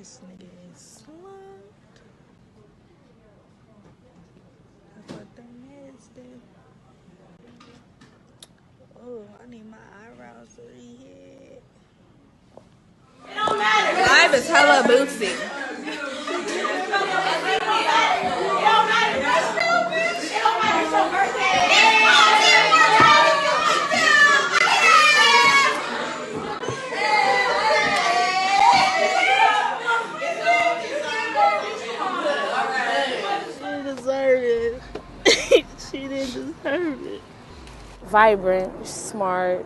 This nigga is slumped. That's what the meds did. Oh, I need my eyebrows to re-hit. It don't matter. Live is hella bootsy. It don't matter. That's stupid. It don't matter. It's your birthday. She deserved it. She didn't deserve it. Vibrant, smart.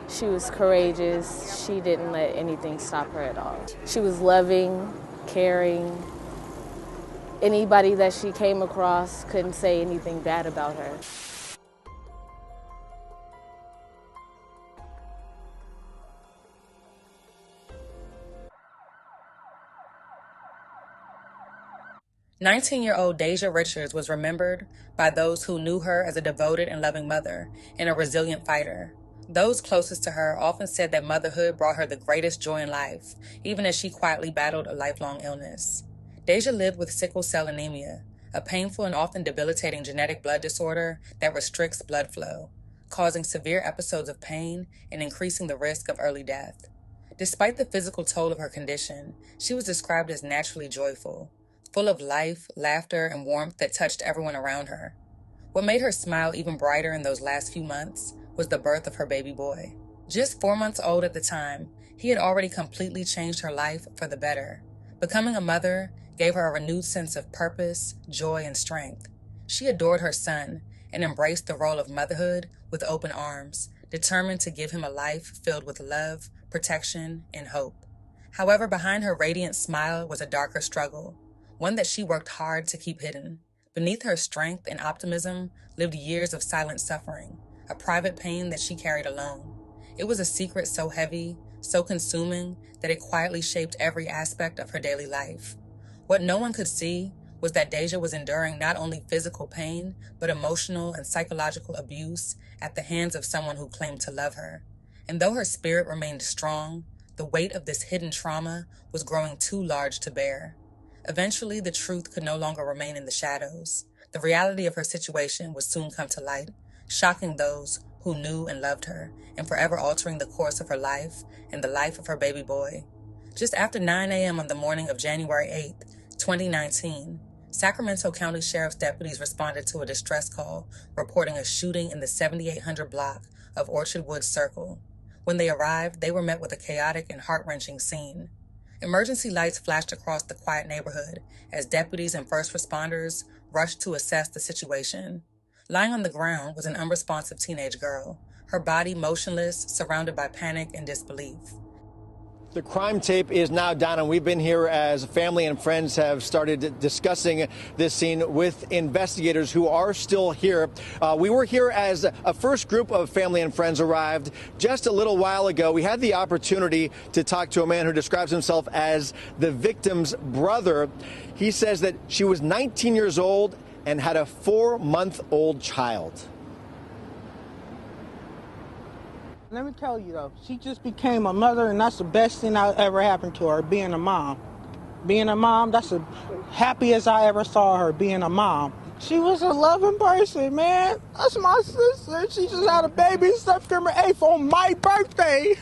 She was courageous. She didn't let anything stop her at all. She was loving, caring. Anybody that she came across couldn't say anything bad about her. "19-year-old Deja Richards was remembered by those who knew her as a devoted and loving mother and a resilient fighter. Those closest to her often said that motherhood brought her the greatest joy in life, even as she quietly battled a lifelong illness. Deja lived with sickle cell anemia, a painful and often debilitating genetic blood disorder that restricts blood flow, causing severe episodes of pain and increasing the risk of early death. Despite the physical toll of her condition, she was described as naturally joyful, full of life, laughter, and warmth that touched everyone around her. What made her smile even brighter in those last few months was the birth of her baby boy. Just 4 months old at the time, he had already completely changed her life for the better. Becoming a mother gave her a renewed sense of purpose, joy, and strength. She adored her son and embraced the role of motherhood with open arms, determined to give him a life filled with love, protection, and hope. However, behind her radiant smile was a darker struggle, one that she worked hard to keep hidden. Beneath her strength and optimism lived years of silent suffering, a private pain that she carried alone. It was a secret so heavy, so consuming, that it quietly shaped every aspect of her daily life. What no one could see was that Deja was enduring not only physical pain, but emotional and psychological abuse at the hands of someone who claimed to love her. And though her spirit remained strong, the weight of this hidden trauma was growing too large to bear. Eventually, the truth could no longer remain in the shadows. The reality of her situation would soon come to light, shocking those who knew and loved her, and forever altering the course of her life and the life of her baby boy. Just after 9 a.m. on the morning of January 8th, 2019, Sacramento County Sheriff's deputies responded to a distress call reporting a shooting in the 7800 block of Orchard Woods Circle. When they arrived, they were met with a chaotic and heart-wrenching scene. Emergency lights flashed across the quiet neighborhood as deputies and first responders rushed to assess the situation. Lying on the ground was an unresponsive teenage girl, her body motionless, surrounded by panic and disbelief. The crime tape is now down, and we've been here as family and friends have started discussing this scene with investigators who are still here. We were here as a first group of family and friends arrived just a little while ago. We had the opportunity to talk to a man who describes himself as the victim's brother. He says that she was 19 years old and had a 4-month-old child. Let me tell you though, she just became a mother, and that's the best thing that ever happened to her, being a mom. Being a mom, that's the happiest I ever saw her, being a mom. She was a loving person, man. That's my sister. She just had a baby September 8th on my birthday.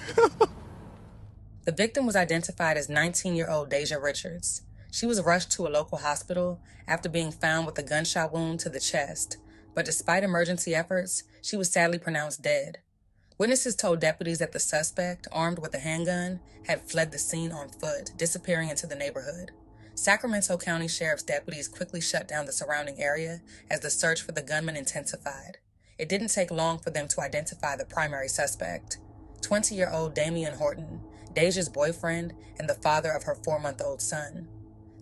The victim was identified as 19-year-old Deja Richards. She was rushed to a local hospital after being found with a gunshot wound to the chest, but despite emergency efforts, she was sadly pronounced dead. Witnesses told deputies that the suspect, armed with a handgun, had fled the scene on foot, disappearing into the neighborhood. Sacramento County Sheriff's deputies quickly shut down the surrounding area as the search for the gunman intensified. It didn't take long for them to identify the primary suspect, 20-year-old Damian Horton, Deja's boyfriend and the father of her 4-month-old son.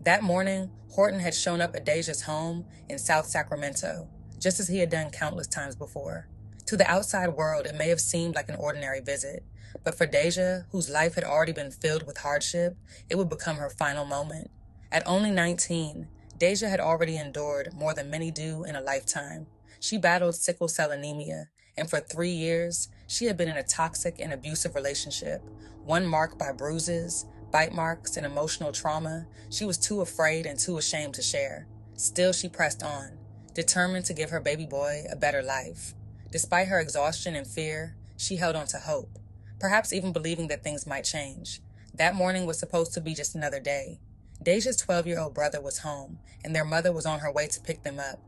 That morning, Horton had shown up at Deja's home in South Sacramento, just as he had done countless times before. To the outside world, it may have seemed like an ordinary visit, but for Deja, whose life had already been filled with hardship, it would become her final moment. At only 19, Deja had already endured more than many do in a lifetime. She battled sickle cell anemia, and for 3 years, she had been in a toxic and abusive relationship, one marked by bruises, bite marks, and emotional trauma she was too afraid and too ashamed to share. Still, she pressed on, determined to give her baby boy a better life. Despite her exhaustion and fear, she held on to hope, perhaps even believing that things might change. That morning was supposed to be just another day. Deja's 12-year-old brother was home, and their mother was on her way to pick them up.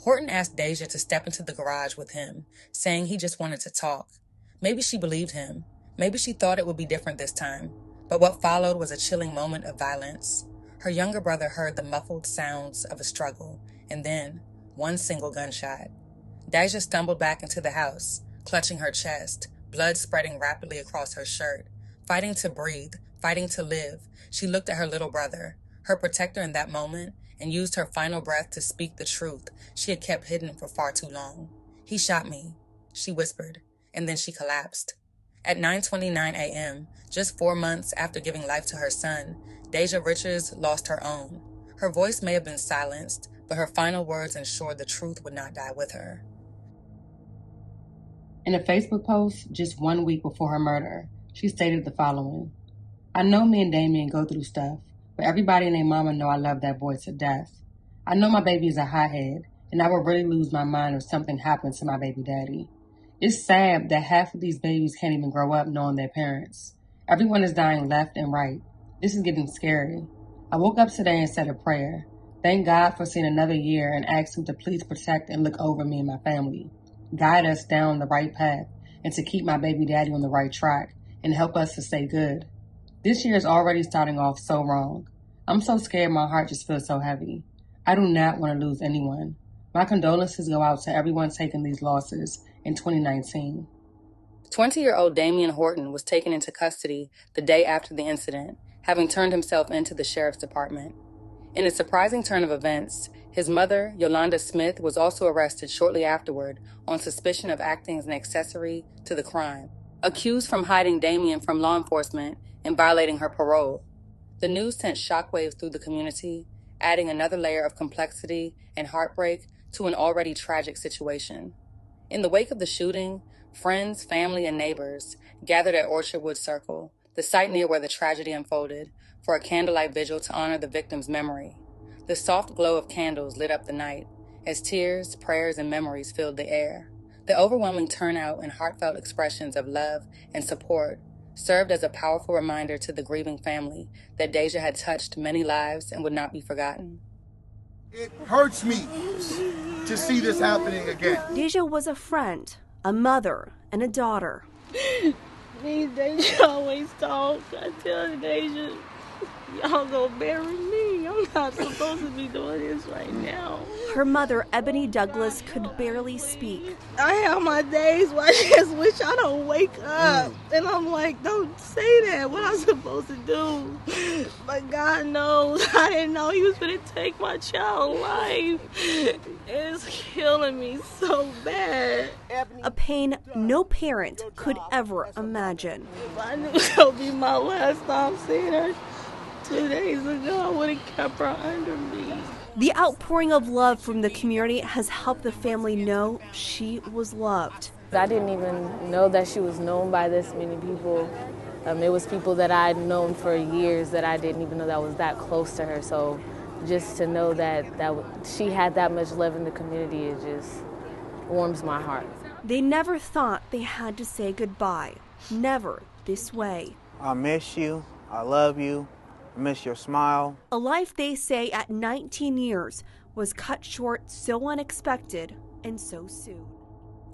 Horton asked Deja to step into the garage with him, saying he just wanted to talk. Maybe she believed him. Maybe she thought it would be different this time. But what followed was a chilling moment of violence. Her younger brother heard the muffled sounds of a struggle, and then one single gunshot. Deja stumbled back into the house, clutching her chest, blood spreading rapidly across her shirt. Fighting to breathe, fighting to live, she looked at her little brother, her protector in that moment, and used her final breath to speak the truth she had kept hidden for far too long. "He shot me," she whispered, and then she collapsed. At 9:29 a.m., just 4 months after giving life to her son, Deja Richards lost her own. Her voice may have been silenced, but her final words ensured the truth would not die with her. In a Facebook post just 1 week before her murder, she stated the following: "I know me and Damien go through stuff, but everybody and their mama know I love that boy to death. I know my baby is a hothead, and I would really lose my mind if something happened to my baby daddy. It's sad that half of these babies can't even grow up knowing their parents. Everyone is dying left and right. This is getting scary. I woke up today and said a prayer. Thank God for seeing another year and asked him to please protect and look over me and my family. Guide us down the right path and to keep my baby daddy on the right track and help us to stay good. This year is already starting off so wrong. I'm so scared my heart just feels so heavy. I do not want to lose anyone. My condolences go out to everyone taking these losses in 2019. 20-year-old Damien Horton was taken into custody the day after the incident, having turned himself into the sheriff's department. In a surprising turn of events, his mother, Yolanda Smith, was also arrested shortly afterward on suspicion of acting as an accessory to the crime, accused from hiding Damien from law enforcement and violating her parole. The news sent shockwaves through the community, adding another layer of complexity and heartbreak to an already tragic situation. In the wake of the shooting, friends, family, and neighbors gathered at Orchard Wood Circle, the site near where the tragedy unfolded, for a candlelight vigil to honor the victim's memory. The soft glow of candles lit up the night as tears, prayers, and memories filled the air. The overwhelming turnout and heartfelt expressions of love and support served as a powerful reminder to the grieving family that Deja had touched many lives and would not be forgotten. It hurts me to see this happening again. Deja was a friend, a mother, and a daughter. Me and Deja always talk. I tell Deja, y'all gonna bury me. I'm not supposed to be doing this right now. Her mother, Ebony Douglas, could barely speak. I have my days where I just wish I don't wake up. And I'm like, don't say that. What I'm supposed to do? But God knows. I didn't know he was going to take my child's life. It's killing me so bad. A pain no parent could ever imagine. If I knew it was going to be my last time seeing her 2 days ago, I would have kept her under me. The outpouring of love from the community has helped the family know she was loved. I didn't even know that she was known by this many people. It was people that I'd known for years that I didn't even know that was that close to her. So just to know that she had that much love in the community, it just warms my heart. They never thought they had to say goodbye. Never this way. I miss you. I love you. I miss your smile. A life, they say, at 19 years was cut short so unexpected and so soon.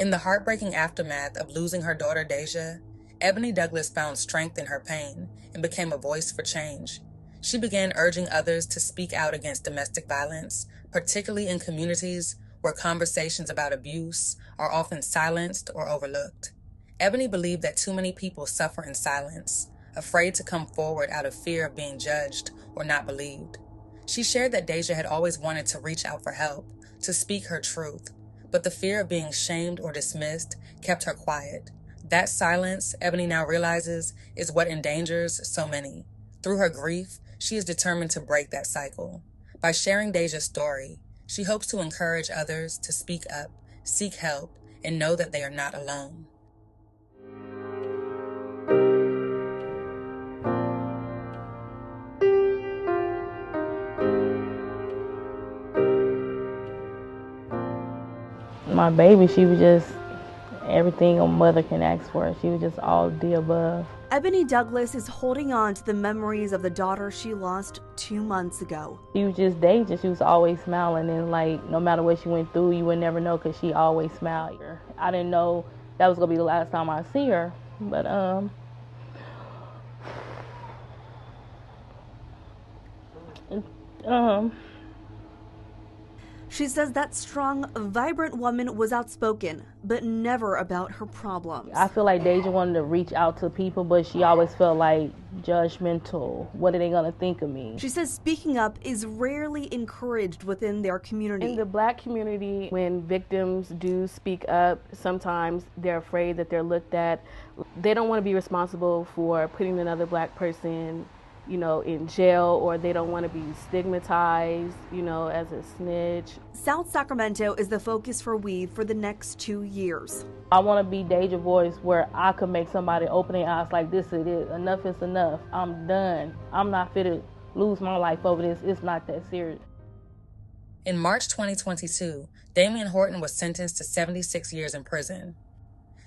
In the heartbreaking aftermath of losing her daughter Deja, Ebony Douglas found strength in her pain and became a voice for change. She began urging others to speak out against domestic violence, particularly in communities where conversations about abuse are often silenced or overlooked. Ebony believed that too many people suffer in silence, afraid to come forward out of fear of being judged or not believed. She shared that Deja had always wanted to reach out for help, to speak her truth, but the fear of being shamed or dismissed kept her quiet. That silence, Ebony now realizes, is what endangers so many. Through her grief, she is determined to break that cycle. By sharing Deja's story, she hopes to encourage others to speak up, seek help, and know that they are not alone. My baby, she was just everything a mother can ask for. She was just all the above. Ebony Douglas is holding on to the memories of the daughter she lost 2 months ago. She was just Deja. She was always smiling, and like no matter what she went through, you would never know because she always smiled. I didn't know that was gonna be the last time I see her, but She says that strong, vibrant woman was outspoken, but never about her problems. I feel like Deja wanted to reach out to people, but she always felt like judgmental. What are they gonna think of me? She says speaking up is rarely encouraged within their community. In the Black community, when victims do speak up, sometimes they're afraid that they're looked at. They don't want to be responsible for putting another Black person, in jail, or they don't want to be stigmatized, as a snitch. South Sacramento is the focus for Weave for the next 2 years. I want to be Deja's voice where I could make somebody open their eyes like, this is it, enough is enough, I'm done. I'm not fit to lose my life over this, it's not that serious. In March 2022, Damian Horton was sentenced to 76 years in prison.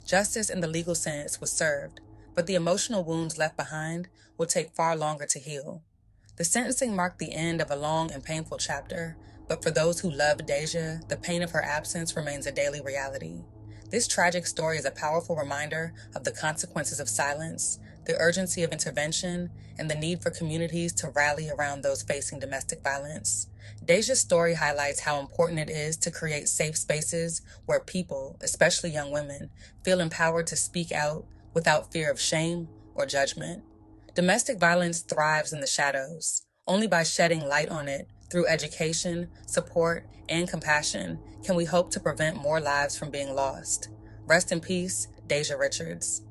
Justice in the legal sentence was served, but the emotional wounds left behind will take far longer to heal. The sentencing marked the end of a long and painful chapter, but for those who loved Deja, the pain of her absence remains a daily reality. This tragic story is a powerful reminder of the consequences of silence, the urgency of intervention, and the need for communities to rally around those facing domestic violence. Deja's story highlights how important it is to create safe spaces where people, especially young women, feel empowered to speak out without fear of shame or judgment. Domestic violence thrives in the shadows. Only by shedding light on it through education, support, and compassion can we hope to prevent more lives from being lost. Rest in peace, Deja Richards.